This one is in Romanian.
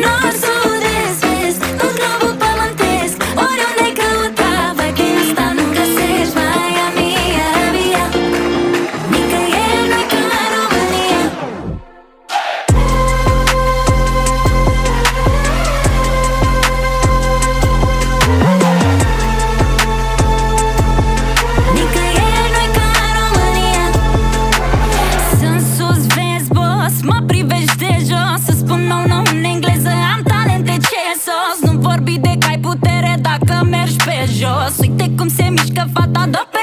Nord, sud, est, vest, în globul pământesc. Oriunde-ai căuta, vai prin asta nu găsești Miami, Arabia. Nicăieri nu-i ca România. Nicăieri nu-i ca România. Sunt sus, vezi, boss, mă privești de jos. Să spun no în engleză, am talente ce sos. Nu vorbi de că ai putere dacă mergi pe jos. Uite cum se mișcă fata, dă pe